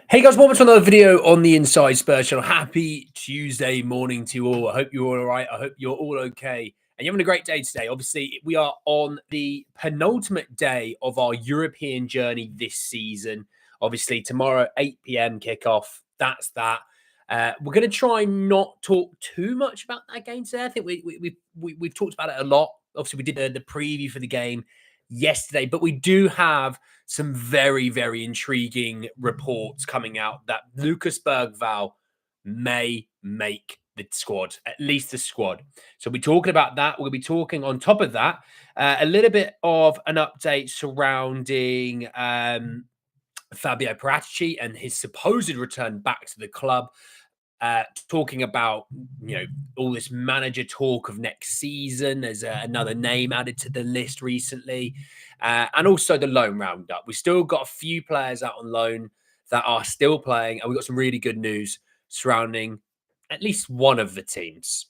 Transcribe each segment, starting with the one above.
Hey guys, welcome to another video on the Inside Spurs channel. Happy Tuesday morning to you all. I hope you're all right. I hope you're all okay. And you're having a great day today. Obviously, we are on the penultimate day of our European journey this season. Obviously, tomorrow, 8 p.m. kickoff. That's that. We're going to try not talk too much about that game today. I think we've talked about it a lot. Obviously, we did the preview for the game yesterday, but we do have some very, very intriguing reports coming out that Lucas Bergvall may make the squad, at least the squad. So we're talking about that. We'll be talking on top of that, a little bit of an update surrounding Fabio Paratici and his supposed return back to the club. Talking about, all this manager talk of next season. There's another name added to the list recently. And also the loan roundup. We've still got a few players out on loan that are still playing. And we've got some really good news surrounding at least one of the teams.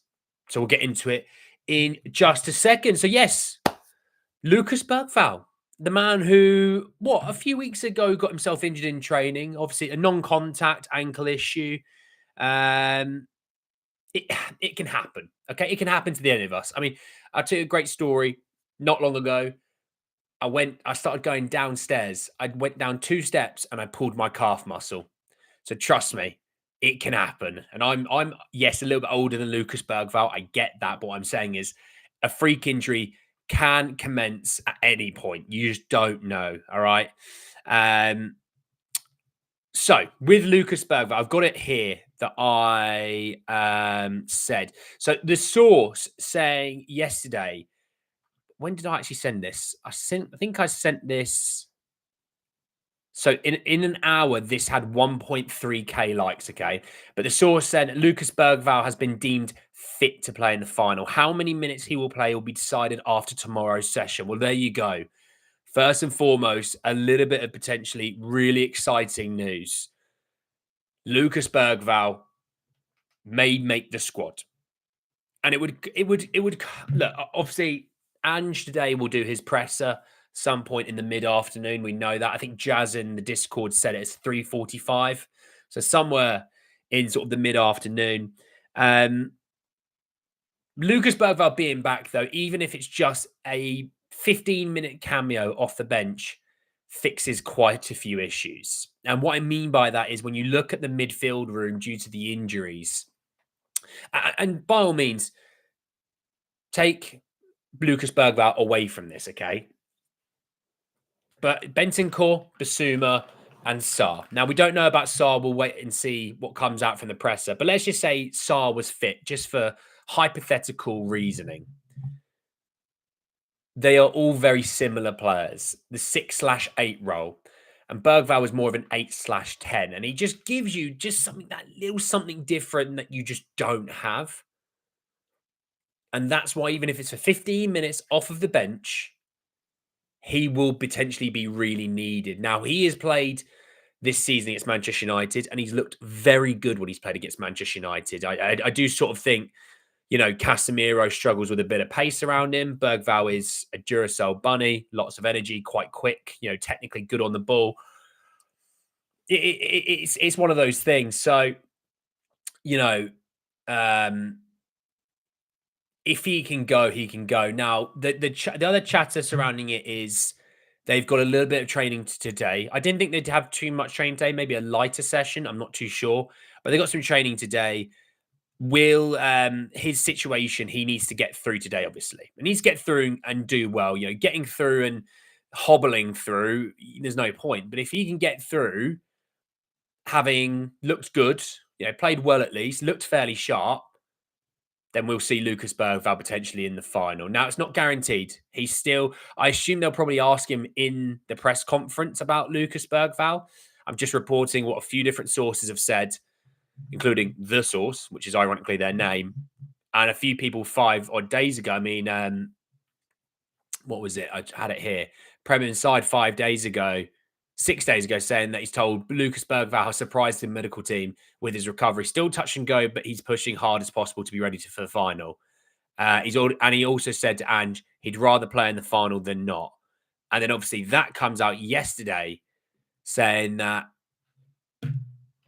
So we'll get into it in just a second. So yes, Lucas Bergvall, the man who, a few weeks ago got himself injured in training. Obviously a non-contact ankle issue. It can happen. Okay. It can happen to the any of us. I mean, I'll tell you a great story. Not long ago, I started going downstairs. I went down 2 steps and I pulled my calf muscle. So trust me, it can happen. And I'm yes, a little bit older than Lucas Bergvall. I get that. But what I'm saying is a freak injury can commence at any point. You just don't know. All right. So with Lucas Bergvall, I've got it here that I said. So the source saying yesterday, when did I actually send this? I think I sent this. So in an hour, this had 1.3k likes, okay? But the source said Lucas Bergvall has been deemed fit to play in the final. How many minutes he will play will be decided after tomorrow's session. Well, there you go. First and foremost, a little bit of potentially really exciting news. Lucas Bergvall may make the squad. And it would look, obviously Ange today will do his presser some point in the mid-afternoon. We know that. I think Jazz in the Discord said it's 3:45. So somewhere in sort of the mid-afternoon. Lucas Bergvall being back, though, even if it's just a 15-minute cameo off the bench, fixes quite a few issues. And what I mean by that is when you look at the midfield room due to the injuries, and by all means, take Lucas Bergvall away from this, okay? But Bentancur, Basuma, and Sarr. Now, we don't know about Sarr. We'll wait and see what comes out from the presser. But let's just say Sarr was fit, just for hypothetical reasoning. They are all very similar players. The 6/8 role. And Bergvall was more of an 8/10. And he just gives you just something, that little something different that you just don't have. And that's why even if it's for 15 minutes off of the bench, he will potentially be really needed. Now, he has played this season against Manchester United, and he's looked very good when he's played against Manchester United. I do sort of think, Casemiro struggles with a bit of pace around him. Bergvall is a Duracell bunny, lots of energy, quite quick, technically good on the ball. It's one of those things. So, if he can go, he can go. Now, the other chatter surrounding it is they've got a little bit of training today. I didn't think they'd have too much training today, maybe a lighter session. I'm not too sure. But they got some training today. His situation, he needs to get through today, obviously. He needs to get through and do well. Getting through and hobbling through, there's no point. But if he can get through, having looked good, played well at least, looked fairly sharp, then we'll see Lucas Bergvall potentially in the final. Now, it's not guaranteed. I assume they'll probably ask him in the press conference about Lucas Bergvall. I'm just reporting what a few different sources have said, including The Source, which is ironically their name, and a few people 5 odd days ago. I mean, what was it? I had it here. Premier Inside 5 days ago, 6 days ago, saying that he's told Lucas Bergvall has surprised the medical team with his recovery. Still touch and go, but he's pushing hard as possible to be ready for the final. He also said to Ange he'd rather play in the final than not. And then obviously that comes out yesterday saying that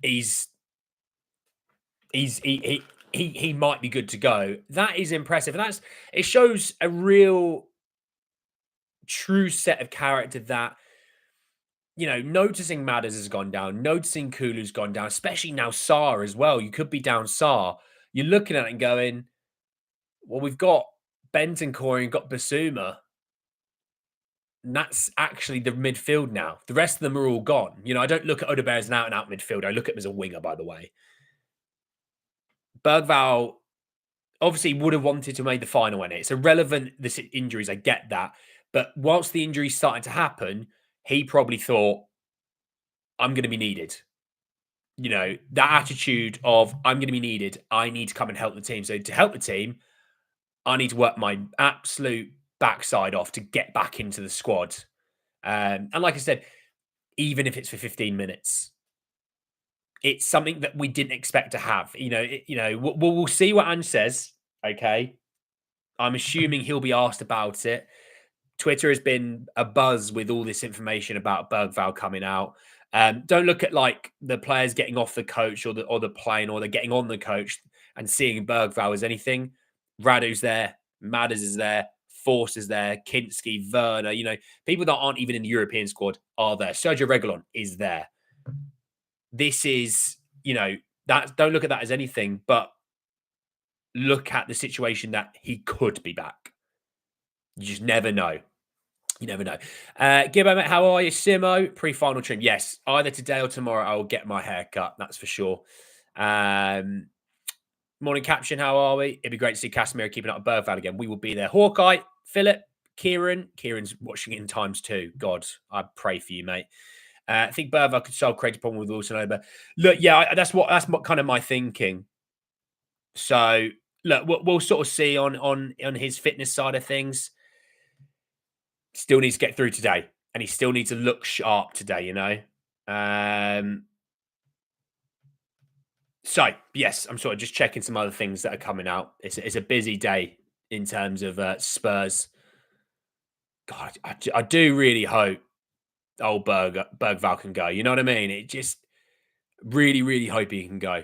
he's he's he might be good to go. That is impressive. And it shows a real true set of character that, noticing Madders has gone down, noticing Kulu's gone down, especially now Sarr as well. You could be down Sarr. You're looking at it and going, well, we've got Bentancur and got Basuma. And that's actually the midfield now. The rest of them are all gone. I don't look at Odegaard as an out-and-out midfielder. I look at him as a winger, by the way. Bergvall obviously would have wanted to make the final in it. It's irrelevant, the injuries, I get that. But whilst the injuries started to happen, he probably thought, I'm going to be needed. That attitude of, I'm going to be needed. I need to come and help the team. So to help the team, I need to work my absolute backside off to get back into the squad. And like I said, even if it's for 15 minutes, it's something that we didn't expect to have. We'll see what Ange says. Okay. I'm assuming he'll be asked about it. Twitter has been a buzz with all this information about Bergvall coming out. Don't look at like the players getting off the coach or the plane, or they're getting on the coach and seeing Bergvall as anything. Radu's there, Madders is there, Force is there, Kinski, Werner. People that aren't even in the European squad are there. Sergio Reguilon is there. This is, that don't look at that as anything, but look at the situation that he could be back. You just never know. You never know. Gibbo, how are you? Simo, pre-final trim. Yes, either today or tomorrow I will get my hair cut. That's for sure. Morning caption, how are we? It'd be great to see Casemiro keeping up with Bergvall again. We will be there. Hawkeye, Philip, Kieran. Kieran's watching it in times too. God, I pray for you, mate. I think Bergvall could solve create a problem with Wilson over. Look, yeah, that's what kind of my thinking. So look, we'll sort of see on his fitness side of things. Still needs to get through today, and he still needs to look sharp today. So yes, I'm sort of just checking some other things that are coming out. It's a busy day in terms of Spurs. God, I do really hope old Bergvall can go. You know what I mean? It just really, really hope he can go.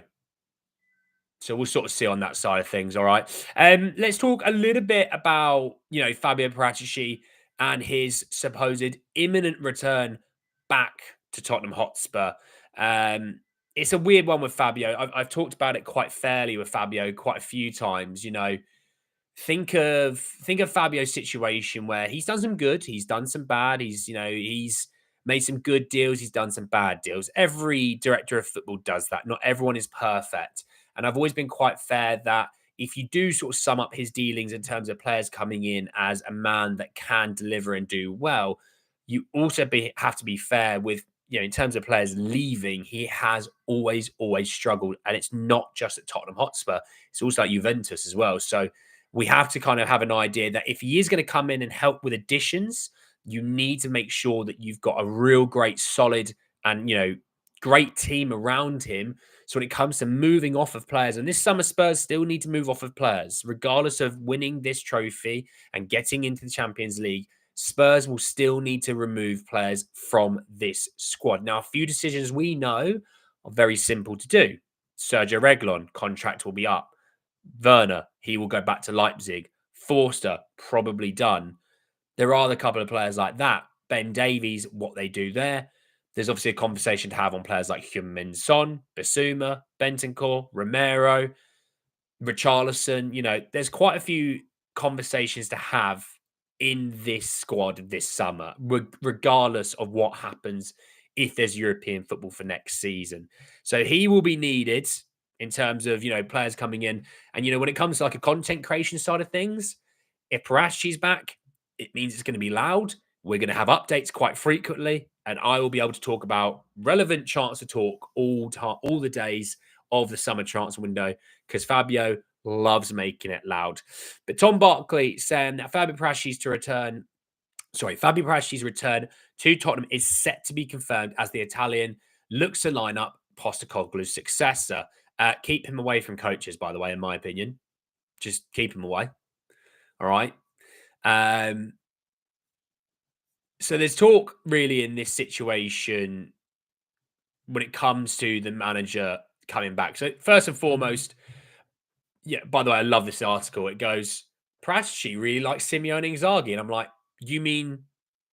So we'll sort of see on that side of things. All right. Let's talk a little bit about, Fabio Paratici and his supposed imminent return back to Tottenham Hotspur. It's a weird one with Fabio. I've talked about it quite fairly with Fabio quite a few times. Think of Fabio's situation where he's done some good, he's done some bad, he's made some good deals, he's done some bad deals. Every director of football does that. Not everyone is perfect. And I've always been quite fair that if you do sort of sum up his dealings in terms of players coming in as a man that can deliver and do well, you also have to be fair with, in terms of players leaving, he has always struggled. And it's not just at Tottenham Hotspur, it's also at Juventus as well. So we have to kind of have an idea that if he is going to come in and help with additions, you need to make sure that you've got a real great, solid, and great team around him. So when it comes to moving off of players, and this summer Spurs still need to move off of players, regardless of winning this trophy and getting into the Champions League, Spurs will still need to remove players from this squad. Now, a few decisions we know are very simple to do. Sergio Reguilon, contract will be up. Werner, he will go back to Leipzig. Forster, probably done. There are a couple of players like that. Ben Davies, what they do there. There's obviously a conversation to have on players like Heung-Min Son, Basuma, Bentancur, Romero, Richarlison. There's quite a few conversations to have in this squad this summer, regardless of what happens if there's European football for next season. So he will be needed in terms of, players coming in. And, when it comes to like a content creation side of things, if Parati's back, it means it's going to be loud. We're going to have updates quite frequently, and I will be able to talk about relevant chance to talk all the days of the summer transfer window, because Fabio loves making it loud. But Tom Barkley saying that Fabio Parati's return to Tottenham is set to be confirmed as the Italian looks to line up Postecoglou's successor. Keep him away from coaches, by the way, in my opinion. Just keep him away. All right. So there's talk really in this situation when it comes to the manager coming back. So first and foremost, yeah, by the way, I love this article. It goes, Paratici really likes Simeone Inzaghi. And I'm like, you mean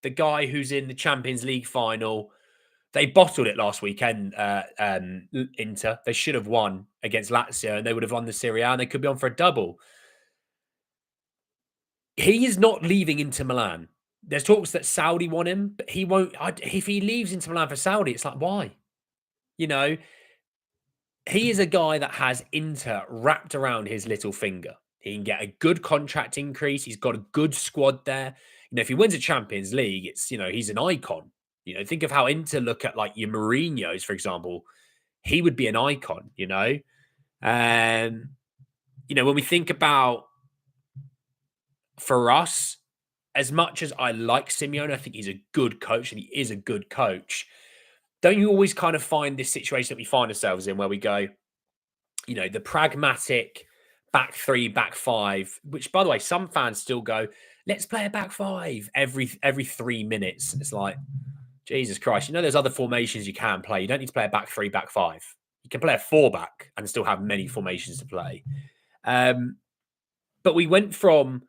the guy who's in the Champions League final? They bottled it last weekend, Inter. They should have won against Lazio and they would have won the Serie A and they could be on for a double. He is not leaving Inter Milan. There's talks that Saudi want him, but he won't. If he leaves Inter Milan for Saudi, it's like, why? You know, he is a guy that has Inter wrapped around his little finger. He can get a good contract increase. He's got a good squad there. If he wins a Champions League, he's an icon. Think of how Inter look at like your Mourinho's, for example. He would be an icon, And, when we think about for us, as much as I like Simeone, I think he's a good coach and he is a good coach. Don't you always kind of find this situation that we find ourselves in where we go, the pragmatic back three, back five, which by the way, some fans still go, let's play a back five every 3 minutes. It's like, Jesus Christ, there's other formations you can play. You don't need to play a back three, back five. You can play a four back and still have many formations to play. But we went from,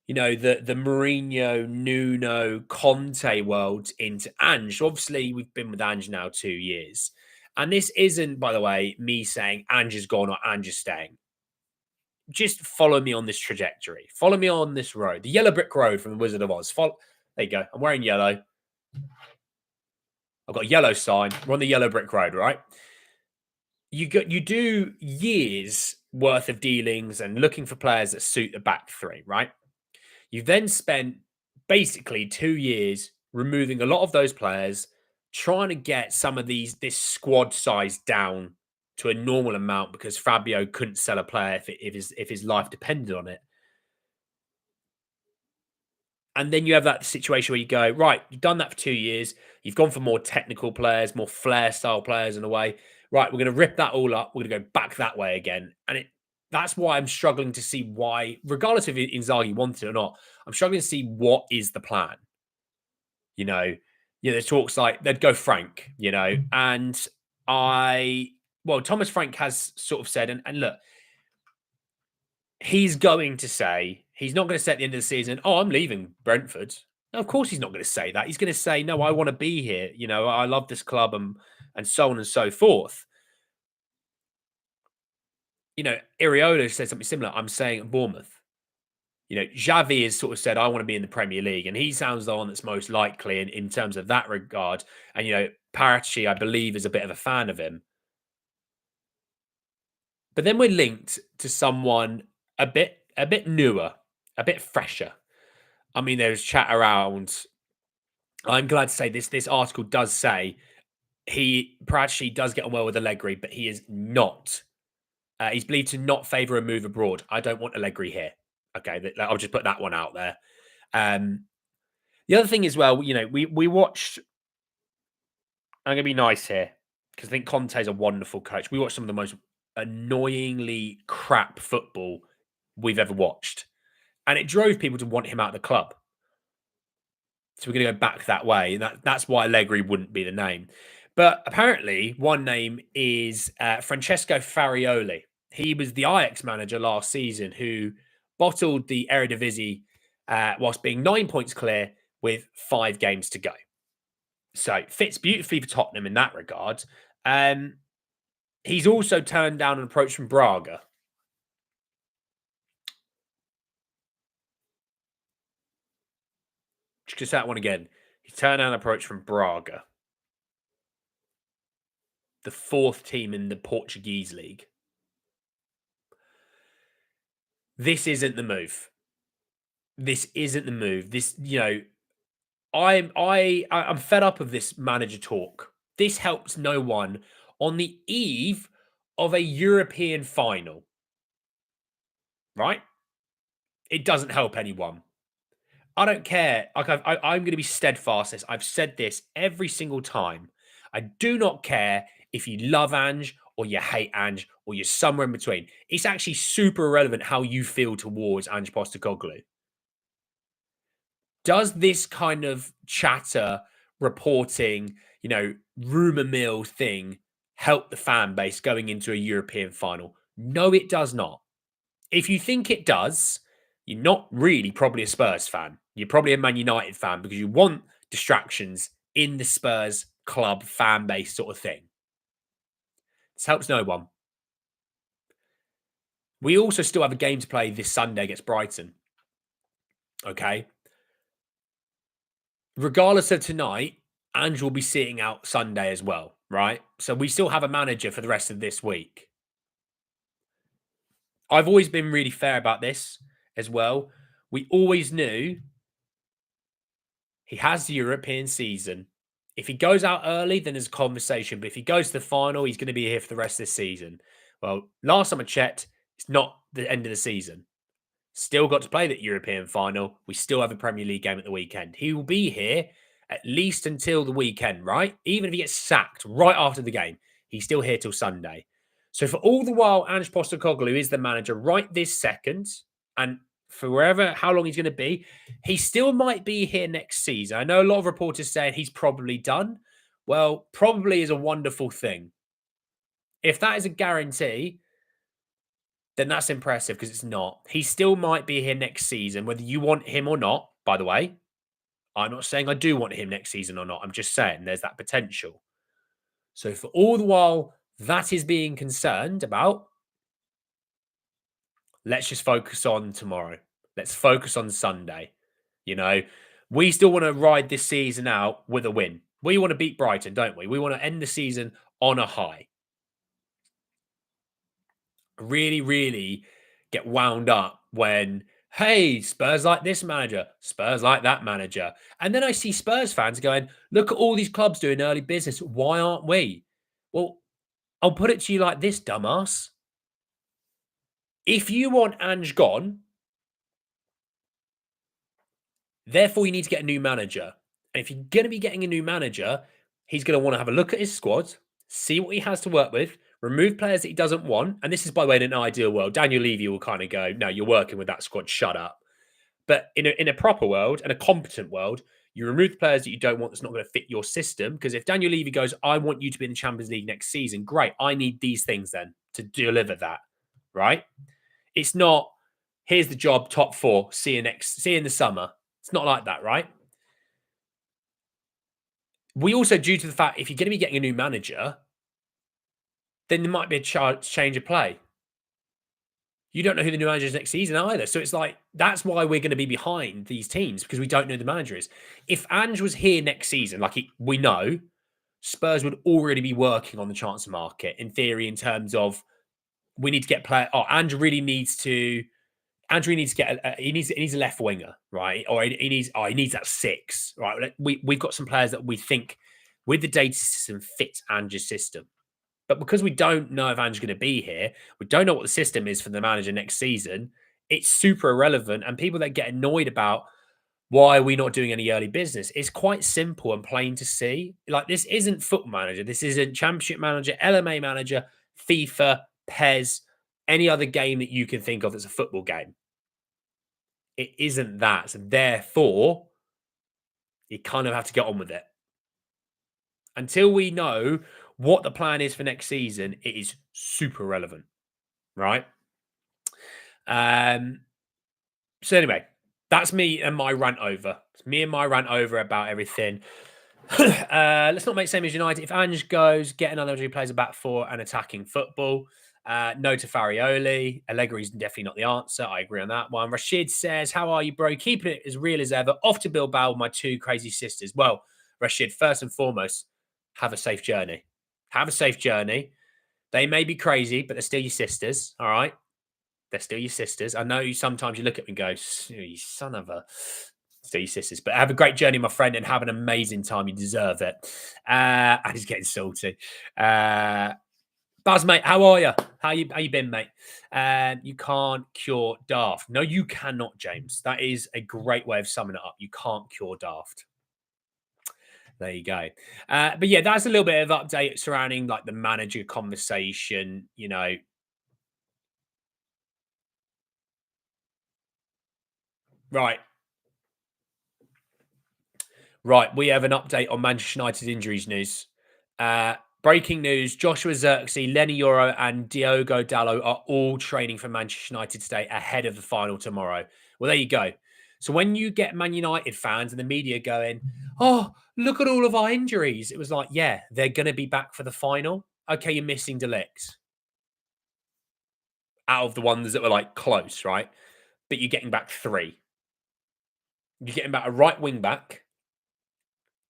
the Mourinho, Nuno, Conte world into Ange. Obviously, we've been with Ange now 2 years. And this isn't, by the way, me saying Ange is gone or Ange is staying. Just follow me on this trajectory. Follow me on this road. The yellow brick road from the Wizard of Oz. There you go. I'm wearing yellow. I've got a yellow sign. We're on the yellow brick road, right? You do years worth of dealings and looking for players that suit the back three, right? You've then spent basically 2 years removing a lot of those players, trying to get some of this squad size down to a normal amount because Fabio couldn't sell a player if his life depended on it. And then you have that situation where you go, right, you've done that for 2 years. You've gone for more technical players, more flair style players in a way. Right, we're going to rip that all up. We're going to go back that way again. And that's why I'm struggling to see why, regardless if Inzaghi wanted it or not, I'm struggling to see what is the plan. There's talks like they'd go Frank, and Thomas Frank has sort of said, and look, he's going to say, he's not going to say at the end of the season, oh, I'm leaving Brentford. No, of course he's not going to say that. He's going to say, no, I want to be here. I love this club and so on and so forth. Iraola said something similar. I'm saying at Bournemouth. Xavi has sort of said, I want to be in the Premier League. And he sounds the one that's most likely in terms of that regard. And, Paratici, I believe, is a bit of a fan of him. But then we're linked to someone a bit newer, a bit fresher. I mean, there's chat around. I'm glad to say this article does say Paratici does get on well with Allegri, but he is not. He's believed to not favour a move abroad. I don't want Allegri here. Okay, I'll just put that one out there. The other thing as well, we watched. I'm going to be nice here because I think Conte is a wonderful coach. We watched some of the most annoyingly crap football we've ever watched, and it drove people to want him out of the club. So we're going to go back that way. That's why Allegri wouldn't be the name. But apparently, one name is Francesco Farioli. He was the Ajax manager last season who bottled the Eredivisie whilst being 9 points clear with 5 games to go. So fits beautifully for Tottenham in that regard. He's also turned down an approach from Braga. Just that one again. He turned down an approach from Braga, the 4th team in the Portuguese league. This isn't the move. This isn't the move. This, I'm fed up of this manager talk. This helps no one on the eve of a European final. Right? It doesn't help anyone. I don't care. Like I'm going to be steadfast. I've said this every single time. I do not care if you love Ange or you hate Ange or you're somewhere in between. It's actually super irrelevant how you feel towards Ange Postecoglou. Does this kind of chatter, reporting, rumor mill thing help the fan base going into a European final? No, it does not. If you think it does, you're not really probably a Spurs fan. You're probably a Man United fan because you want distractions in the Spurs club fan base sort of thing. This helps no one. We also still have a game to play this Sunday against Brighton. Okay. Regardless of tonight, Ange will be sitting out Sunday as well, right? So we still have a manager for the rest of this week. I've always been really fair about this as well. We always knew he has the European season. If he goes out early, then there's a conversation. But if he goes to the final, he's going to be here for the rest of the season. Well, last time I checked, it's not the end of the season. Still got to play that European final. We still have a Premier League game at the weekend. He will be here at least until the weekend, right? Even if he gets sacked right after the game, he's still here till Sunday. So for all the while, Ange Postecoglou is the manager right this second, and for wherever, how long he's going to be, he still might be here next season. I know a lot of reporters saying he's probably done. Well, probably is a wonderful thing. If that is a guarantee, then that's impressive because it's not. He still might be here next season, whether you want him or not, by the way. I'm not saying I do want him next season or not. I'm just saying there's that potential. So for all the while that is being concerned about, let's just focus on tomorrow. Let's focus on Sunday. You know, we still want to ride this season out with a win. We want to beat Brighton, don't we? We want to end the season on a high. Really, really get wound up when, hey, Spurs like this manager, Spurs like that manager. And then I see Spurs fans going, look at all these clubs doing early business. Why aren't we? Well, I'll put it to you like this, dumbass. If you want Ange gone, therefore you need to get a new manager. And if you're going to be getting a new manager, he's going to want to have a look at his squad, see what he has to work with, remove players that he doesn't want. And this is, by the way, in an ideal world. Daniel Levy will kind of go, no, you're working with that squad, shut up. But in a proper world and a competent world, you remove the players that you don't want that's not going to fit your system. Because if Daniel Levy goes, I want you to be in the Champions League next season, great. I need these things then to deliver that, right? It's not, here's the job, top four, see you in the summer. It's not like that, right? We also, due to the fact if you're going to be getting a new manager, then there might be a change of play. You don't know who the new manager is next season either. So it's like, that's why we're going to be behind these teams because we don't know who the manager is. If Ange was here next season, we know, Spurs would already be working on the transfer market in theory, in terms of we need to get player. Oh, Ange really needs to get he needs a left winger, right? Or he needs that six, right? We've got some players that we think with the data system fit Ange's system. But because we don't know if Ange's going to be here, we don't know what the system is for the manager next season. It's super irrelevant. And people that get annoyed about why are we not doing any early business, it's quite simple and plain to see. Like, this isn't Football Manager. This isn't Championship Manager, LMA Manager, FIFA, PES, any other game that you can think of that's a football game. It isn't that. So therefore, you kind of have to get on with it. Until we know what the plan is for next season, it is super relevant, right? So anyway, that's me and my rant over. It's me and my rant over about everything. Let's not make same as United. If Ange goes, get another who plays a back four and attacking football. No to Farioli. Allegri's definitely not the answer. I agree on that one. Rashid says, how are you, bro? Keeping it as real as ever. Off to Bilbao with my two crazy sisters. Well, Rashid, first and foremost, have a safe journey. Have a safe journey. They may be crazy, but they're still your sisters, all right? They're still your sisters. I know sometimes you look at me and go, you son of a... Still your sisters. But have a great journey, my friend, and have an amazing time. You deserve it. And he's getting salty. Buzz, mate, how are you? How you been, mate? You can't cure daft. No, you cannot, James. That is a great way of summing it up. You can't cure daft. There you go. But yeah, that's a little bit of update surrounding like the manager conversation, Right. Right, we have an update on Manchester United's injuries news. Uh, Breaking news: Joshua Zirkzee, Lenny Yoro, and Diogo Dalot are all training for Manchester United today ahead of the final tomorrow. Well, there you go. So when you get Man United fans and the media going, "Oh, look at all of our injuries," it was like, yeah, they're going to be back for the final. Okay, you're missing Delict out of the ones that were like close, right? But you're getting back three. You're getting back a right wing back,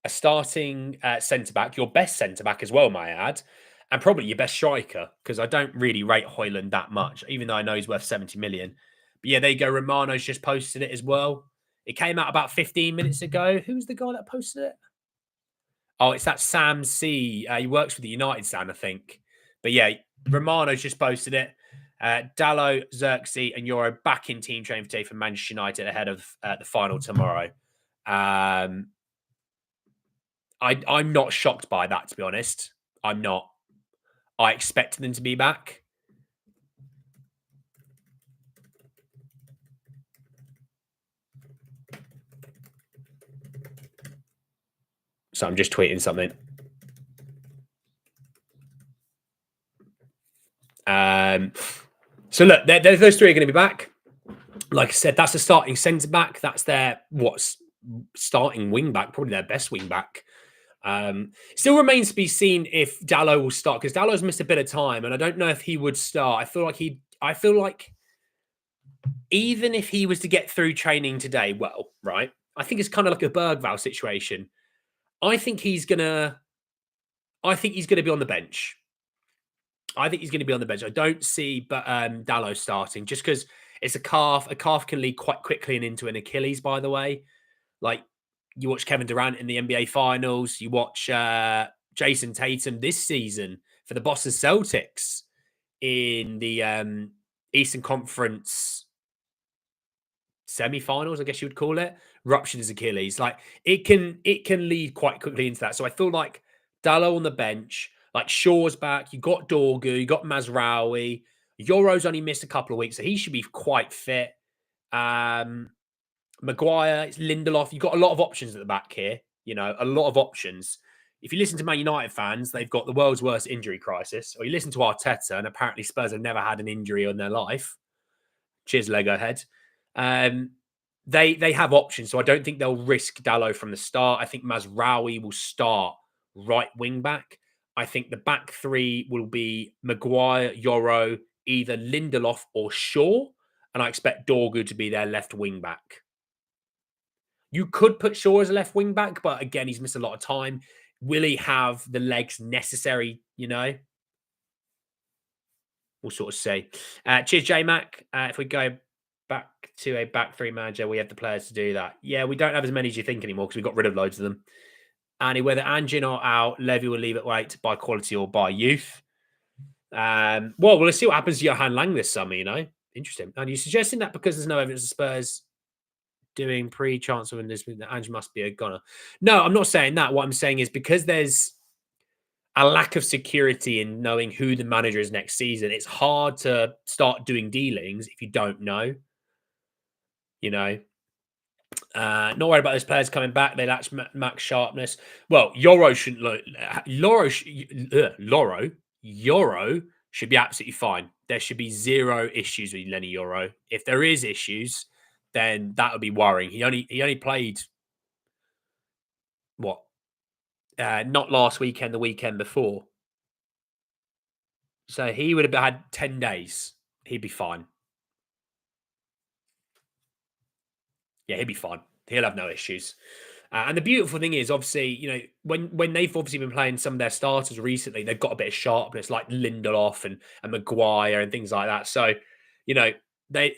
a starting centre back, your best centre back as well, may I add, and probably your best striker, because I don't really rate Højlund that much, even though I know he's worth 70 million. But yeah, there you go. Romano's just posted it as well. It came out about 15 minutes ago. Who was the guy that posted it? Oh, it's that Sam C. He works for the United stand, I think. But yeah, Romano's just posted it. Dalot, Xerxes, and Euro back in team training today for Manchester United ahead of the final tomorrow. I'm not shocked by that, to be honest. I'm not. I expected them to be back. So I'm just tweeting something. So look, those three are going to be back. Like I said, that's the starting centre back. That's their starting wing back, probably their best wing back. Still remains to be seen if Dalot will start, because Dallow's missed a bit of time, and I don't know if he would start. I feel like even if he was to get through training today, well, right, I think it's kind of like a Bergvall situation. I think he's gonna be on the bench. I think he's going to be on the bench. I don't see but Dalot starting, just because it's a calf. A calf can lead quite quickly and into an Achilles, by the way. Like, you watch Kevin Durant in the NBA Finals. You watch Jason Tatum this season for the Boston Celtics in the Eastern Conference semi-finals, I guess you would call it. Ruptured his Achilles. Like, it can lead quite quickly into that. So I feel like Dalot on the bench, like Shaw's back. You got Dorgu, you got Mazraoui. Yoro's only missed a couple of weeks, so he should be quite fit. Maguire, it's Lindelof. You've got a lot of options at the back here. You know, a lot of options. If you listen to Man United fans, they've got the world's worst injury crisis. Or you listen to Arteta, and apparently Spurs have never had an injury in their life. Cheers, Lego head. They have options, so I don't think they'll risk Dalot from the start. I think Mazraoui will start right wing back. I think the back three will be Maguire, Yoro, either Lindelof or Shaw, and I expect Dorgu to be their left wing back. You could put Shaw as a left wing back, but again, he's missed a lot of time. Will he have the legs necessary? You know, we'll sort of see. Cheers, J Mac. If we go back to a back three manager, we have the players to do that. Yeah, we don't have as many as you think anymore because we got rid of loads of them. And whether ange or out, Levy will leave it late by quality or by youth. Well, we'll see what happens to Johan Lang this summer, you know. Interesting. And you're suggesting that because there's no evidence of Spurs doing pre-chance of this, Ange must be a goner. No, I'm not saying that. What I'm saying is because there's a lack of security in knowing who the manager is next season, it's hard to start doing dealings if you don't know. You know, not worried about those players coming back. They lack max sharpness. Well, Yoro shouldn't look. Yoro should be absolutely fine. There should be zero issues with Lenny Yoro. If there is issues, then that would be worrying. He only played what? Not last weekend, the weekend before. So he would have had 10 days. He'd be fine. Yeah, he'd be fine. He'll have no issues. And the beautiful thing is, obviously, you know, when they've obviously been playing some of their starters recently, they've got a bit of sharpness, like Lindelof and Maguire and things like that. So, you know, they've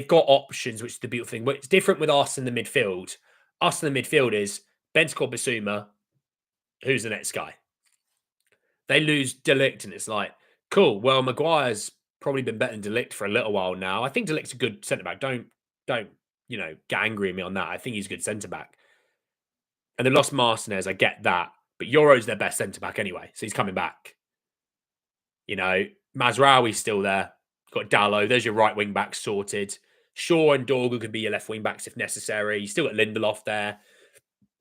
got options, which is the beautiful thing. But it's different with us in the midfield. Us in the midfield is Ben Scott Basuma. Who's the next guy? They lose Delict, and it's like, cool. Well, Maguire's probably been better than Delict for a little while now. I think Delict's a good centre back. Don't get angry at me on that. I think he's a good centre back. And they lost Martinez. I get that, but Yoro's their best centre back anyway, so he's coming back. You know, Mazraoui's still there. Got Dalot. There's your right wing back sorted. Shaw and Dorgu could be your left wing backs if necessary. You still got Lindelof there.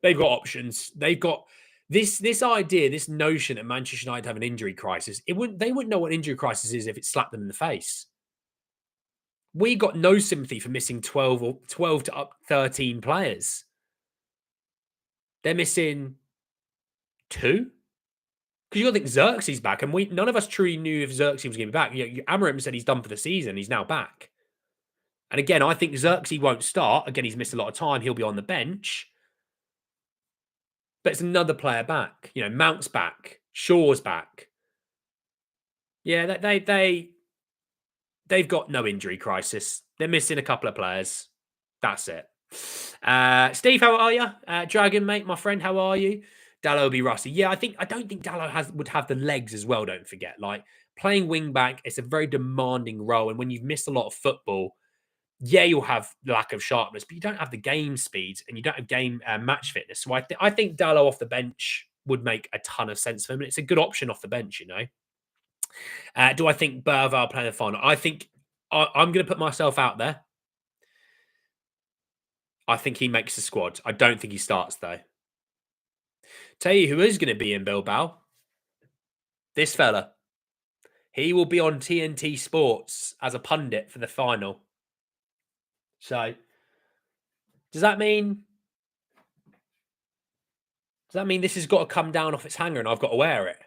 They've got options. They've got this idea, this notion that Manchester United have an injury crisis. They wouldn't know what injury crisis is if it slapped them in the face. We got no sympathy for missing 12 to up 13 players. They're missing 2. Because you got to think Xerxes back, and none of us truly knew if Xerxes was going to be back. Amorim said he's done for the season. He's now back. And again, I think Xerxes won't start. Again, he's missed a lot of time. He'll be on the bench. But it's another player back. Mount's back. Shaw's back. Yeah, they've got no injury crisis. They're missing a couple of players. That's it. Steve, how are you? Dragon, mate, my friend, how are you? Dalot will be rusty. Yeah, I don't think Dalot would have the legs as well, don't forget. Like, playing wing back, it's a very demanding role. And when you've missed a lot of football, yeah, you'll have lack of sharpness, but you don't have the game speed and you don't have game match fitness. So I think Dalot off the bench would make a ton of sense for him. And it's a good option off the bench, Do I think Bergvall playing the final? I think I'm going to put myself out there. I think he makes the squad. I don't think he starts, though. Tell you who is going to be in Bilbao. This fella. He will be on TNT Sports as a pundit for the final. So, does that mean this has got to come down off its hanger and I've got to wear it?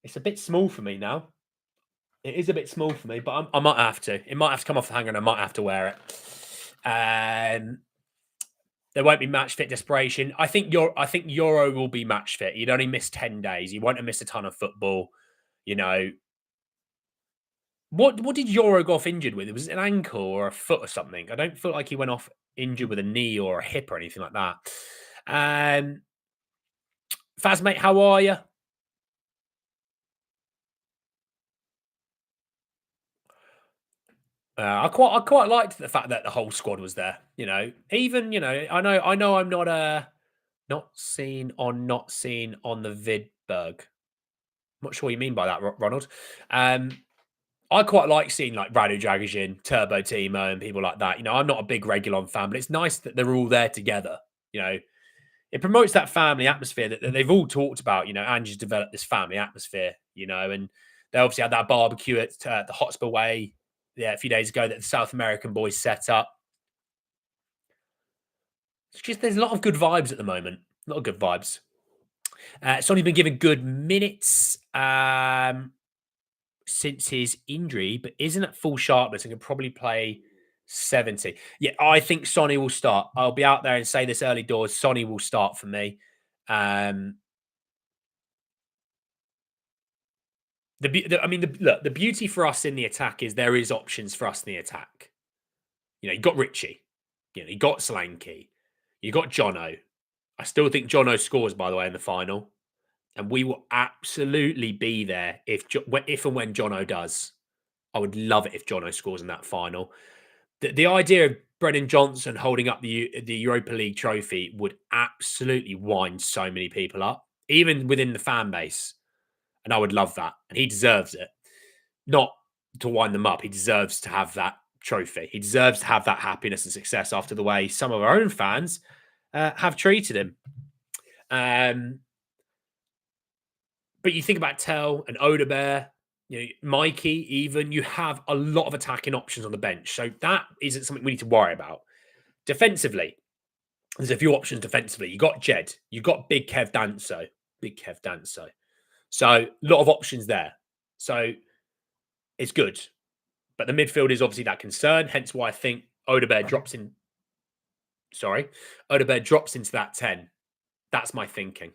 It's a bit small for me now. It is a bit small for me, but I might have to. It might have to come off the hanger and I might have to wear it. There won't be match fit desperation. I think Euro will be match fit. He'd only miss 10 days. He won't have missed a ton of football. What did Euro go off injured with? It was an ankle or a foot or something. I don't feel like he went off injured with a knee or a hip or anything like that. Faz, mate, how are you? I quite liked the fact that the whole squad was there. Even I know I'm not seen on the Vidberg. I'm not sure what you mean by that, Ronald. I quite like seeing like Radu Dragajin, Turbo Timo, and people like that. I'm not a big Regulon fan, but it's nice that they're all there together. It promotes that family atmosphere that they've all talked about. Ange's developed this family atmosphere. And they obviously had that barbecue at the Hotspur Way. Yeah, a few days ago that the South American boys set up. It's just there's a lot of good vibes at the moment. A lot of good vibes. Sonny's been given good minutes since his injury, but isn't at full sharpness and can probably play 70. Yeah, I think Sonny will start. I'll be out there and say this early doors. Sonny will start for me. The beauty for us in the attack is there is options for us in the attack. You got Richie. You got Solanke. You got Jono. I still think Jono scores, by the way, in the final. And we will absolutely be there if and when Jono does. I would love it if Jono scores in that final. The idea of Brennan Johnson holding up the Europa League trophy would absolutely wind so many people up, even within the fan base. And I would love that. And he deserves it. Not to wind them up. He deserves to have that trophy. He deserves to have that happiness and success after the way some of our own fans have treated him. But you think about Tell and Odebear, Mikey, even, you have a lot of attacking options on the bench. So that isn't something we need to worry about. Defensively, there's a few options defensively. You got Jed. You got Big Kev Danso. So a lot of options there. So it's good. But the midfield is obviously that concern. Hence why I think Odebear drops into that 10. That's my thinking.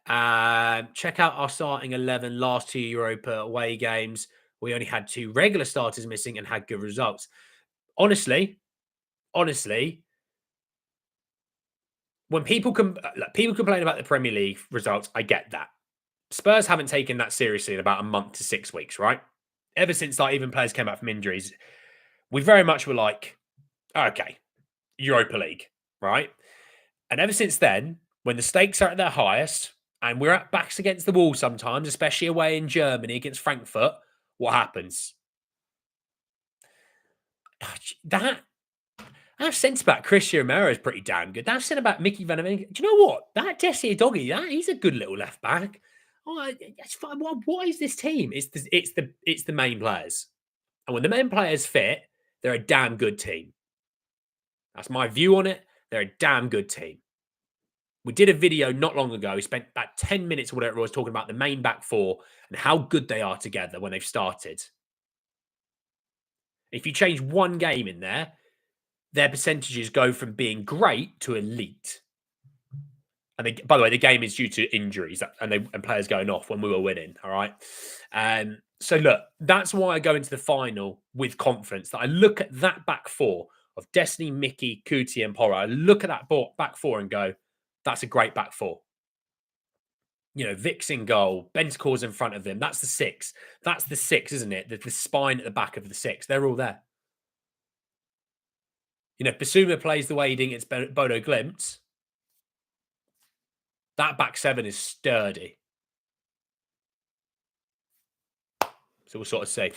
Check out our starting 11 last 2 Europa away games. We only had 2 regular starters missing and had good results. Honestly, when people complain about the Premier League results, I get that. Spurs haven't taken that seriously in about a month to 6 weeks, right? Ever since even players came back from injuries, we very much were like, okay, Europa League, right? And ever since then, when the stakes are at their highest and we're at backs against the wall sometimes, especially away in Germany against Frankfurt, what happens? that That centre back, Christian Romero, is pretty damn good. That centre back, Mickey Van Aven. Do you know what? That Jesse Doggy, he's a good little left back. Oh, it's fine. What is this team? It's the main players, and when the main players fit, they're a damn good team. That's my view on it. They're a damn good team. We did a video not long ago. We spent about 10 minutes or whatever it was talking about the main back four and how good they are together when they've started. If you change one game in there, their percentages go from being great to elite. And by the way, the game is due to injuries and players going off when we were winning. All right. So look, that's why I go into the final with confidence. That I look at that back four of Destiny, Mickey, Kuti, and Porro. I look at that back four and go, that's a great back four. You know, Vic's in goal, Bentancur's in front of them. That's the six. That's the six, isn't it? The spine at the back of the six. They're all there. You know, Basuma plays the way he did against Bodo Glimt. That back seven is sturdy. So we'll sort of say.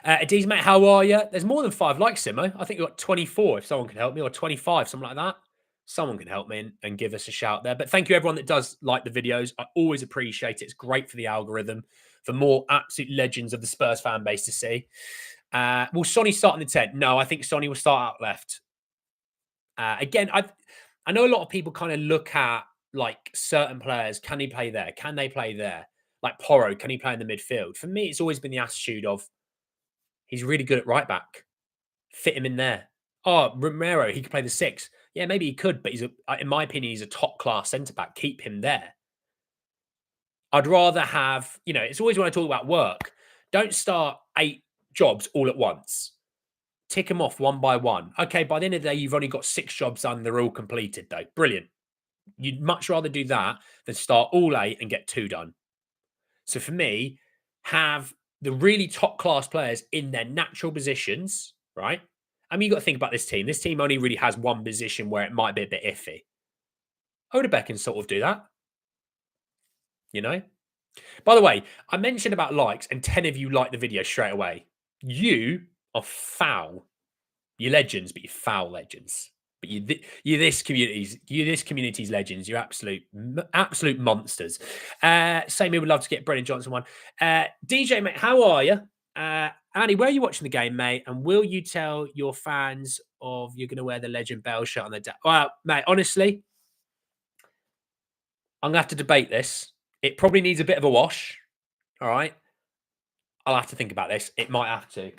Adiz, mate, how are you? There's more than 5 likes, Simo. I think we've got 24 if someone can help me, or 25, something like that. Someone can help me and give us a shout there. But thank you, everyone that does like the videos. I always appreciate it. It's great for the algorithm, for more absolute legends of the Spurs fan base to see. Will Sonny start in the 10? No, I think Sonny will start out left. Again, I know a lot of people kind of look at like certain players. Can he play there? Can they play there? Like Porro, can he play in the midfield? For me, it's always been the attitude of he's really good at right back. Fit him in there. Oh, Romero, he could play the 6. Yeah, maybe he could, but in my opinion, he's a top class centre back. Keep him there. I'd rather have, you know, it's always when I talk about work, don't start 8 jobs all at once. Tick them off one by one. Okay, by the end of the day, you've only got 6 jobs done. They're all completed, though. Brilliant. You'd much rather do that than start all 8 and get 2 done. So for me, have the really top class players in their natural positions, right? I mean, you've got to think about this team. This team only really has one position where it might be a bit iffy. Odebeck can sort of do that. You know? By the way, I mentioned about likes and 10 of you liked the video straight away. You are foul. You're legends, but you're foul legends. But you're this community's legends. You're absolute monsters. Sammy would love to get Brennan Johnson one. DJ, mate, how are you? Annie, where are you watching the game, mate? And will you tell your fans of you're going to wear the legend bell shirt on the day? Well, mate, honestly, I'm going to have to debate this. It probably needs a bit of a wash. All right. I'll have to think about this. It might have to.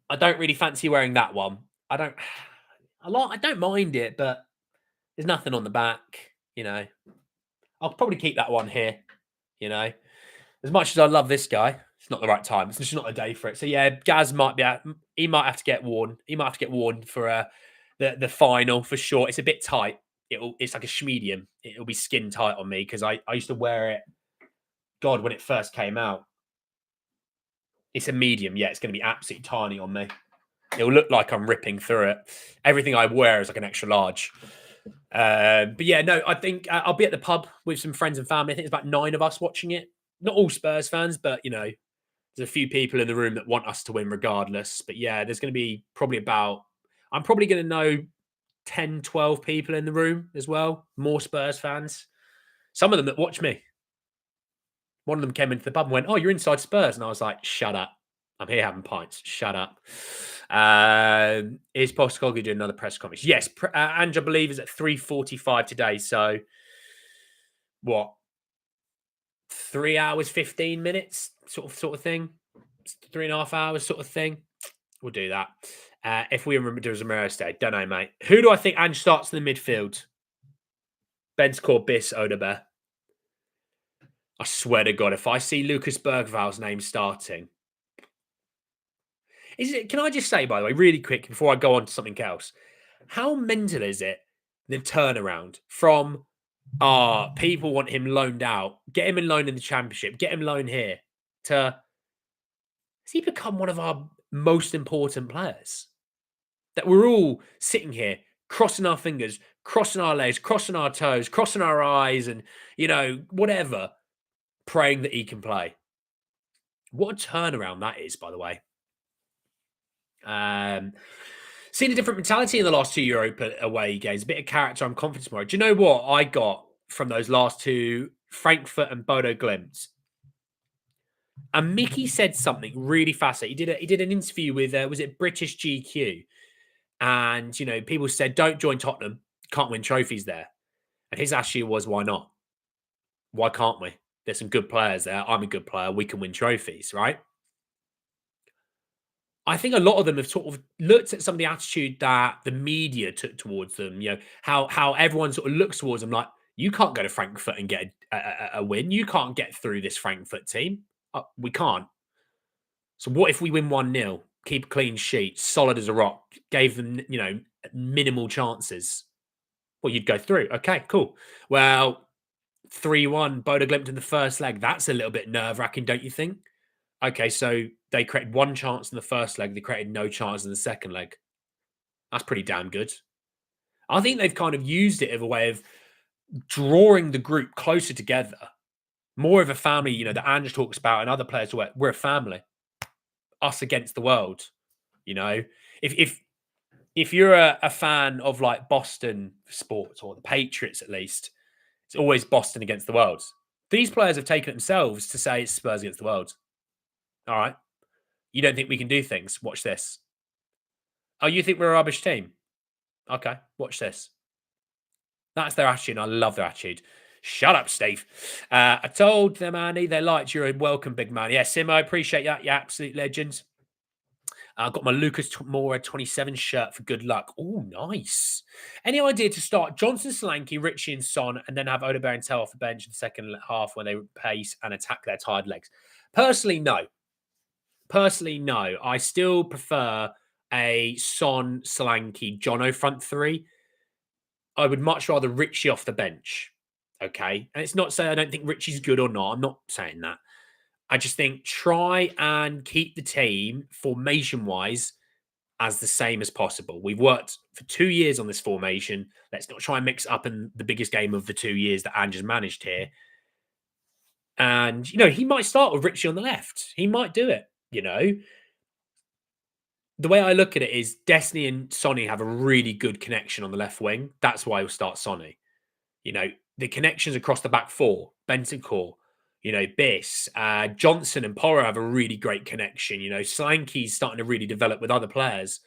I don't really fancy wearing that one. I don't mind it, but there's nothing on the back, you know. I'll probably keep that one here, you know. As much as I love this guy, it's not the right time. It's just not a day for it. So yeah, Gaz might be out. He might have to get worn. He might have to get worn for the final for sure. It's a bit tight. It's like a medium. It'll be skin tight on me because I used to wear it. God, when it first came out, it's a medium. Yeah, it's going to be absolutely tiny on me. It'll look like I'm ripping through it. Everything I wear is like an extra large. But yeah, no, I think I'll be at the pub with some friends and family. I think there's about 9 of us watching it. Not all Spurs fans, but, you know, there's a few people in the room that want us to win regardless. But yeah, there's going to be I'm probably going to know 10, 12 people in the room as well. More Spurs fans. Some of them that watch me. One of them came into the pub and went, "Oh, you're inside Spurs." And I was like, "Shut up. I'm here having pints. Shut up." Is Postecoglou doing another press conference? Yes. Ange, I believe, is at 3:45 today. So, what? 3 hours, 15 minutes sort of thing. 3.5 hours sort of thing. We'll do that. If we remember to Romero stay. Don't know, mate. Who do I think Ange starts in the midfield? Bentancur, Biss, Odebeck. I swear to God, if I see Lucas Bergvall's name starting, can I just say, by the way, really quick, before I go on to something else, how mental is it, the turnaround from, people want him loaned out, get him in loan in the Championship, get him loan here, to, has he become one of our most important players? That we're all sitting here, crossing our fingers, crossing our legs, crossing our toes, crossing our eyes, and, you know, whatever, praying that he can play. What a turnaround that is, by the way. Um, Seen a different mentality in the last two Europa away games, a bit of character and confidence more. Do you know what I got from those last two, Frankfurt and Bodo Glimt? And Mickey said something really fascinating. He did an interview with was it British GQ, and people said don't join Tottenham, can't win trophies there. And his attitude was, why not? Why can't we? There's some good players there. I'm a good player. We can win trophies, right? I think a lot of them have sort of looked at some of the attitude that the media took towards them. How everyone sort of looks towards them like, you can't go to Frankfurt and get a win. You can't get through this Frankfurt team. We can't. So what if we win 1-0, keep a clean sheet, solid as a rock, gave them, minimal chances? Well, you'd go through. Okay, cool. Well, 3-1, Bodo Glimt in the first leg. That's a little bit nerve-wracking, don't you think? Okay, so they created one chance in the first leg. They created no chance in the second leg. That's pretty damn good. I think they've kind of used it as a way of drawing the group closer together. More of a family, that Ange talks about and other players talk about. We're a family. Us against the world. If you're a fan of like Boston sports or the Patriots at least, it's always Boston against the world. These players have taken it themselves to say it's Spurs against the world. All right. You don't think we can do things? Watch this. Oh, you think we're a rubbish team? Okay, watch this. That's their attitude. And I love their attitude. Shut up, Steve. I told them, Andy, they liked you. Welcome, big man. Yeah, Simo, I appreciate that. You're absolute legends. I've got my Lucas Moura 27 shirt for good luck. Oh, nice. Any idea to start Johnson, Solanke, Richie, and Son, and then have Odegaard and Tell off the bench in the second half when they pace and attack their tired legs? Personally, no. I still prefer a Son, Solanke, Jono front three. I would much rather Richie off the bench. Okay. And it's not saying I don't think Richie's good or not. I'm not saying that. I just think try and keep the team formation wise as the same as possible. We've worked for 2 years on this formation. Let's not try and mix up in the biggest game of the 2 years that Ange has managed here. And, he might start with Richie on the left. He might do it, The way I look at it is Destiny and Sonny have a really good connection on the left wing. That's why we'll start Sonny. The connections across the back four, Bentancur, Biss, Johnson and Porro have a really great connection. Slanky's starting to really develop with other players.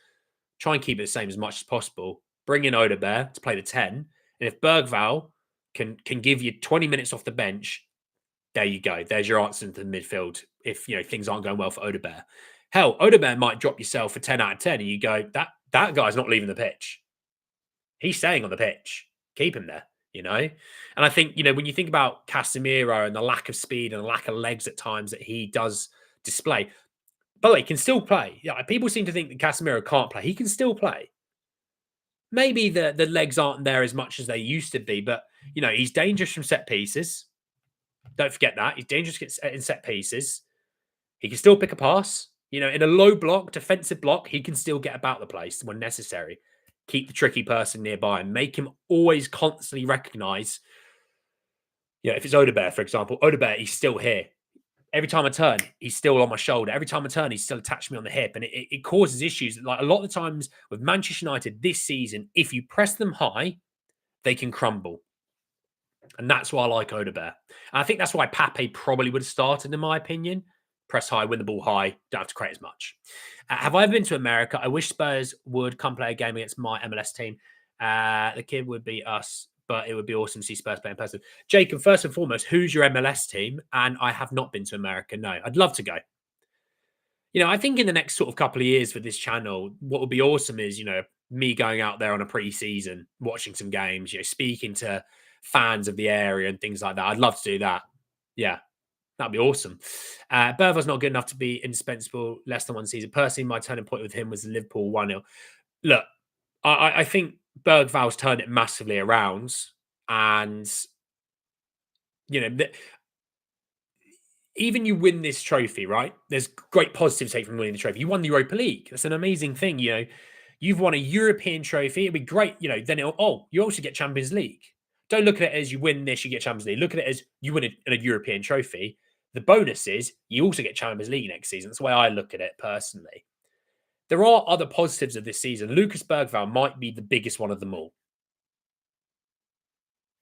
Try and keep it the same as much as possible. Bring in Odegaard to play the 10. And if Bergvall can give you 20 minutes off the bench, there you go. There's your answer to the midfield if, things aren't going well for Odegaard. Hell, Odegaard might drop yourself for 10 out of 10 and you go, that guy's not leaving the pitch. He's staying on the pitch. Keep him there. And I think, when you think about Casemiro and the lack of speed and the lack of legs at times that he does display, by the way, he can still play. Yeah, people seem to think that Casemiro can't play. He can still play. Maybe the legs aren't there as much as they used to be, but, he's dangerous from set pieces. Don't forget that. He's dangerous in set pieces. He can still pick a pass. In a low block, defensive block, he can still get about the place when necessary. Keep the tricky person nearby and make him always constantly recognize, if it's Odegaard, for example, Odegaard, he's still here. Every time I turn, he's still on my shoulder. Every time I turn, he's still attached me on the hip. And it causes issues. Like a lot of the times with Manchester United this season, if you press them high, they can crumble. And that's why I like Odegaard. And I think that's why Pape probably would have started, in my opinion. Press high, win the ball high, don't have to create as much. Have I ever been to America? I wish Spurs would come play a game against my MLS team. The kid would be us, but it would be awesome to see Spurs play in person. Jacob, first and foremost, who's your MLS team? And I have not been to America. No, I'd love to go. I think in the next sort of couple of years for this channel, what would be awesome is, me going out there on a pre-season, watching some games, speaking to fans of the area and things like that. I'd love to do that. Yeah. That'd be awesome. Bergvall's not good enough to be indispensable less than one season. Personally, my turning point with him was the Liverpool 1-0. Look, I think Bergvall's turned it massively around. And, even you win this trophy, right? There's great positive take from winning the trophy. You won the Europa League. That's an amazing thing. You've won a European trophy. It'd be great. Then you also get Champions League. Don't look at it as you win this, you get Champions League. Look at it as you win a European trophy. The bonus is you also get Champions League next season. That's the way I look at it personally. there are other positives of this season. Lucas Bergvall might be the biggest one of them all.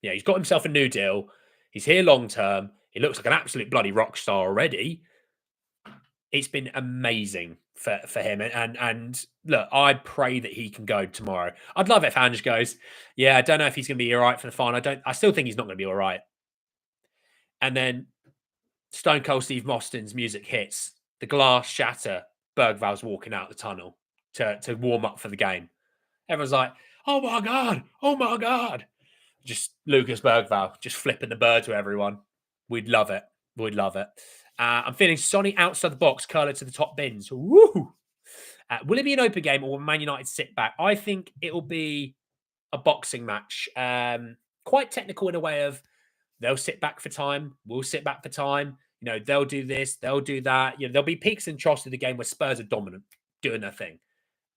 Yeah, he's got himself a new deal. He's here long term. He looks like an absolute bloody rock star already. It's been amazing for him. And look, I pray that he can go tomorrow. I'd love it if Ange goes. Yeah, I don't know if he's going to be all right for the final. I still think he's not going to be all right. And then Stone Cold Steve Mostyn's music hits. The glass shatter. Bergvall's walking out the tunnel to warm up for the game. Everyone's like, "Oh my god! Oh my god!" Just Lucas Bergvall just flipping the bird to everyone. We'd love it. We'd love it. I'm feeling Sonny outside the box, curler to the top bins. Woo! Will it be an open game or will Man United sit back? I think it'll be a boxing match. Quite technical in a way of they'll sit back for time. We'll sit back for time. They'll do this. They'll do that. There'll be peaks and troughs of the game where Spurs are dominant, doing their thing.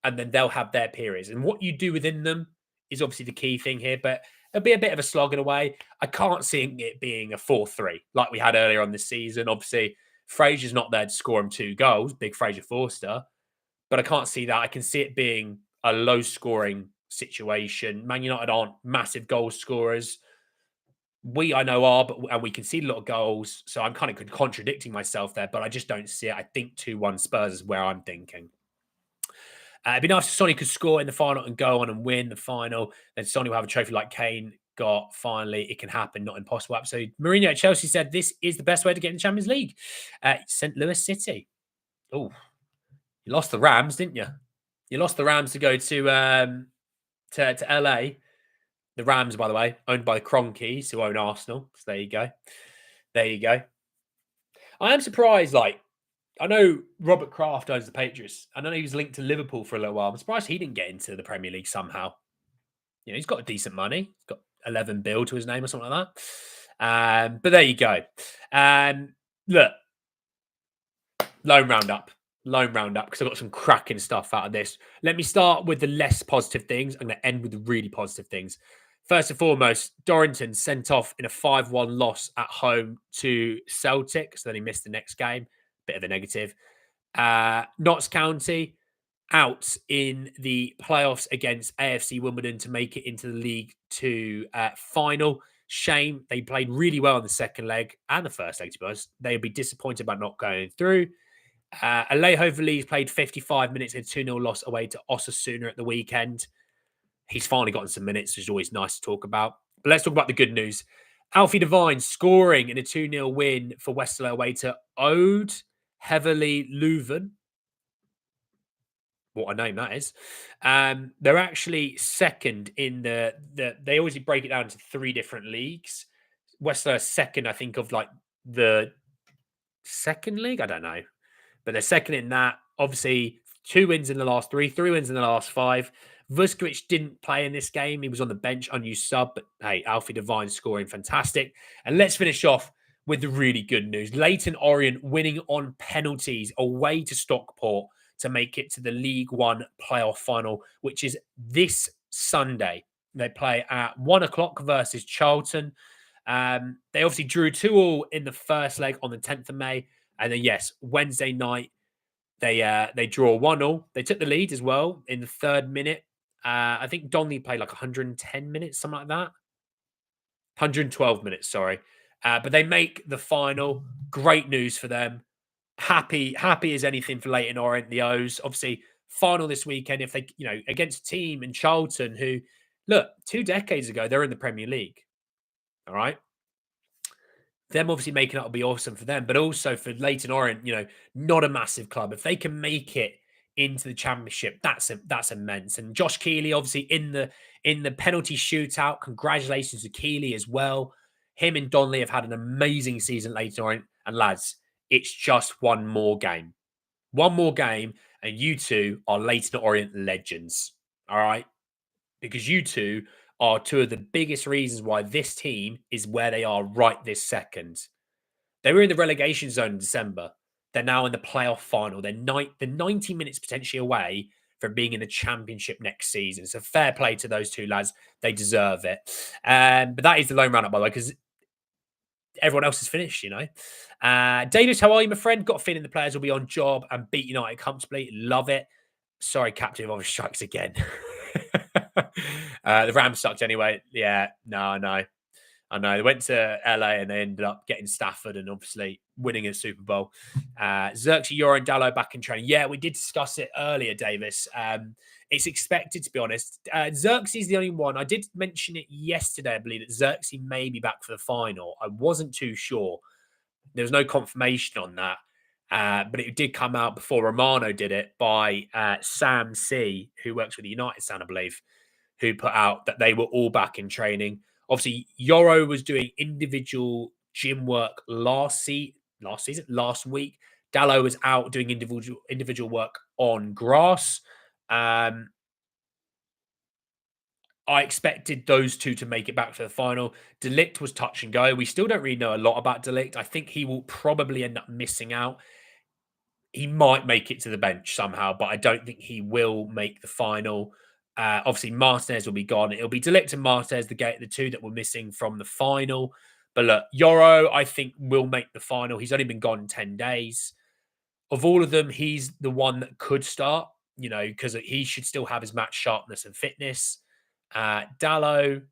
And then they'll have their periods. And what you do within them is obviously the key thing here. But it'll be a bit of a slog in a way. I can't see it being a 4-3 like we had earlier on this season. Obviously, Fraser's not there to score him 2 goals. Big Fraser Forster. But I can't see that. I can see it being a low-scoring situation. Man United aren't massive goal scorers. I know are, and we concede a lot of goals. So I'm kind of contradicting myself there, but I just don't see it. I think 2-1 Spurs is where I'm thinking. It'd be nice if Sonny could score in the final and go on and win the final. Then Sonny will have a trophy like Kane got. Finally, it can happen, not impossible. So Mourinho at Chelsea said this is the best way to get in the Champions League. St. Louis City. Oh, you lost the Rams, didn't you? You lost the Rams to go to LA. The Rams, by the way, owned by the Cronkies, who own Arsenal. So there you go. There you go. I am surprised, I know Robert Kraft owns the Patriots. I know he was linked to Liverpool for a little while. I'm surprised he didn't get into the Premier League somehow. He's got decent money. He's got 11 bill to his name or something like that. But there you go. Look, loan roundup, because I've got some cracking stuff out of this. Let me start with the less positive things. I'm going to end with the really positive things. First and foremost, Dorrington sent off in a 5-1 loss at home to Celtic. So then he missed the next game. Bit of a negative. Notts County out in the playoffs against AFC Wimbledon to make it into the League 2 final. Shame. They played really well in the second leg and the first leg, to be honest. They'll be disappointed about not going through. Alejo Veliz played 55 minutes in a 2-0 loss away to Osasuna at the weekend. He's finally gotten some minutes, which is always nice to talk about. But let's talk about the good news. Alfie Devine scoring in a 2-0 win for Westerlo away to Ode Heavily Leuven. What a name that is. They're actually second in they always break it down into 3 different leagues. Westerlo second, I think, of the second league. I don't know. But they're second in that. Obviously, 2 wins in the last 3 wins in the last 5. Vuskovic didn't play in this game. He was on the bench, unused sub. But hey, Alfie Devine scoring fantastic. And let's finish off with the really good news. Leyton Orient winning on penalties away to Stockport to make it to the League One playoff final, which is this Sunday. They play at 1 o'clock versus Charlton. They obviously drew 2-2 in the first leg on the 10th of May. And then, yes, Wednesday night, they draw 1-1. They took the lead as well in the 3rd minute. I think Donnelly played 110 minutes, something like that. 112 minutes, sorry. But they make the final. Great news for them. Happy as anything for Leyton Orient, the O's. Obviously, final this weekend if they, against a team in Charlton who, look, 2 decades ago, they're in the Premier League. All right. Them obviously making it will be awesome for them, but also for Leyton Orient, not a massive club. If they can make it into the championship, that's immense. And Josh Keeley, obviously in the penalty shootout, congratulations to Keeley as well. Him and Donnelly have had an amazing season at Leyton Orient. And lads, it's just one more game. One more game, and you two are Leyton Orient legends. All right? Because you two are 2 of the biggest reasons why this team is where they are right this second. They were in the relegation zone in December. They're now in the playoff final. They're 90 minutes potentially away from being in the championship next season. So fair play to those 2 lads. They deserve it. But that is the lone roundup, by the way, because everyone else is finished, Davis, how are you, my friend? Got a feeling the players will be on job and beat United comfortably. Love it. Sorry, Captain Obvious strikes again. The Rams sucked anyway. Yeah, no, I know. They went to LA and they ended up getting Stafford and obviously winning a Super Bowl. Xerxes, Euro, and Dallo back in training. Yeah, we did discuss it earlier, Davis. It's expected, to be honest. Xerxes is the only one. I did mention it yesterday, I believe, that Xerxes may be back for the final. I wasn't too sure. There was no confirmation on that. But it did come out before Romano did it by Sam C, who works with the United Stand, I believe, who put out that they were all back in training. Obviously, Yoro was doing individual gym work last week. Dallo was out doing individual work on grass. I expected those two to make it back for the final. Delict was touch and go. We still don't really know a lot about Delict. I think he will probably end up missing out. He might make it to the bench somehow, but I don't think he will make the final. Obviously, Martinez will be gone. It'll be Delict and Martinez, the two that were missing from the final. But look, Yoro, I think, will make the final. He's only been gone 10 days. Of all of them, he's the one that could start, because he should still have his match sharpness and fitness. Dallo,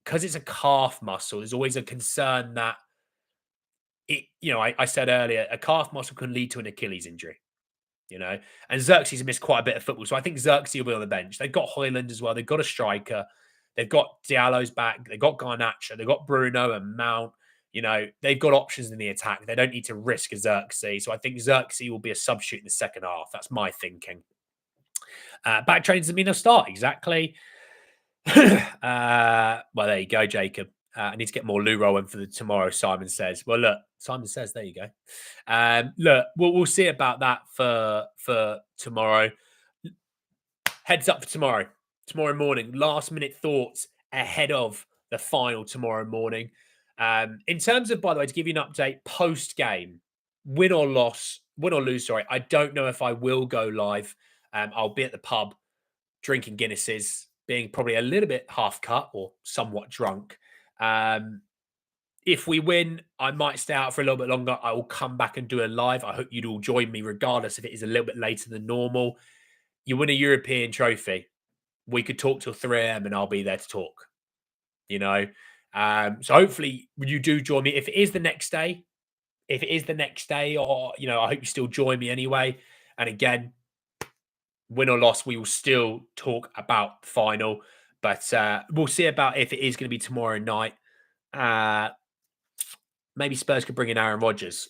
because it's a calf muscle, there's always a concern that I said earlier, a calf muscle can lead to an Achilles injury, and Xerxes missed quite a bit of football. So I think Xerxes will be on the bench. They've got Hoyland as well. They've got a striker. They've got Diallo's back. They've got Garnacho. They've got Bruno and Mount. They've got options in the attack. They don't need to risk a Xerxes. So I think Xerxes will be a substitute in the second half. That's my thinking. Back training doesn't mean they'll start. Exactly. Well, there you go, Jacob. I need to get more loo rolling for the tomorrow, Simon says. Well, look, Simon says, there you go. Look, we'll see about that for tomorrow. Heads up for tomorrow morning. Last minute thoughts ahead of the final tomorrow morning. In terms of, by the way, to give you an update, post game, win or lose, sorry. I don't know if I will go live. I'll be at the pub drinking Guinnesses, being probably a little bit half cut or somewhat drunk. If we win, I might stay out for a little bit longer. I will come back and do a live. I hope you'd all join me, regardless if it is a little bit later than normal. You win a European trophy. We could talk till 3 a.m. and I'll be there to talk. So hopefully you do join me. If it is the next day, or I hope you still join me anyway. And again, win or loss, we will still talk about the final. But we'll see about if it is going to be tomorrow night. Maybe Spurs could bring in Aaron Rodgers.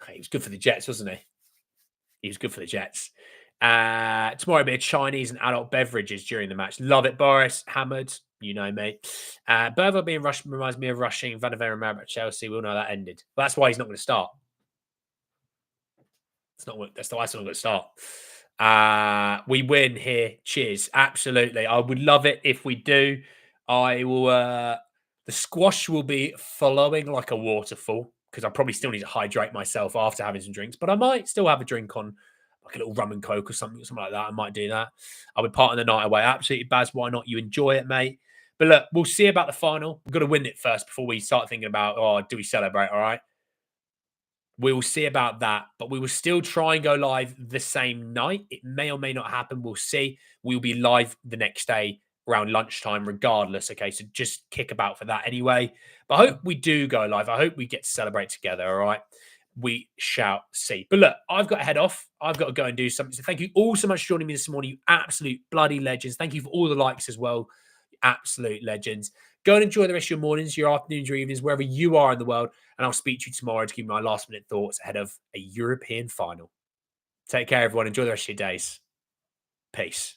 He was good for the Jets, wasn't he? He was good for the Jets. Tomorrow will be a Chinese and adult beverages during the match. Love it, Boris. Hammered. You know, mate. Bergvall being rushed reminds me of rushing Van der Veer at Chelsea. We all know that ended. But that's why he's not going to start. That's why he's not going to start. We win here. Cheers. Absolutely. I would love it if we do. I will... the squash will be flowing like a waterfall because I probably still need to hydrate myself after having some drinks, but I might still have a drink on like a little rum and coke or something like that. I might do that. I'll be parting the night away. Absolutely, Baz. Why not? You enjoy it, mate. But look, we'll see about the final. We've got to win it first before we start thinking about, do we celebrate? All right. We will see about that, but we will still try and go live the same night. It may or may not happen. We'll see. We'll be live the next day around lunchtime regardless. Okay, so just kick about for that anyway. But I hope we do go live. I hope we get to celebrate together, all right? We shall see. But look, I've got to head off. I've got to go and do something. So thank you all so much for joining me this morning, you absolute bloody legends. Thank you for all the likes as well, you absolute legends. Go and enjoy the rest of your mornings, your afternoons, your evenings, wherever you are in the world. And I'll speak to you tomorrow to give my last minute thoughts ahead of a European final. Take care, everyone. Enjoy the rest of your days. Peace.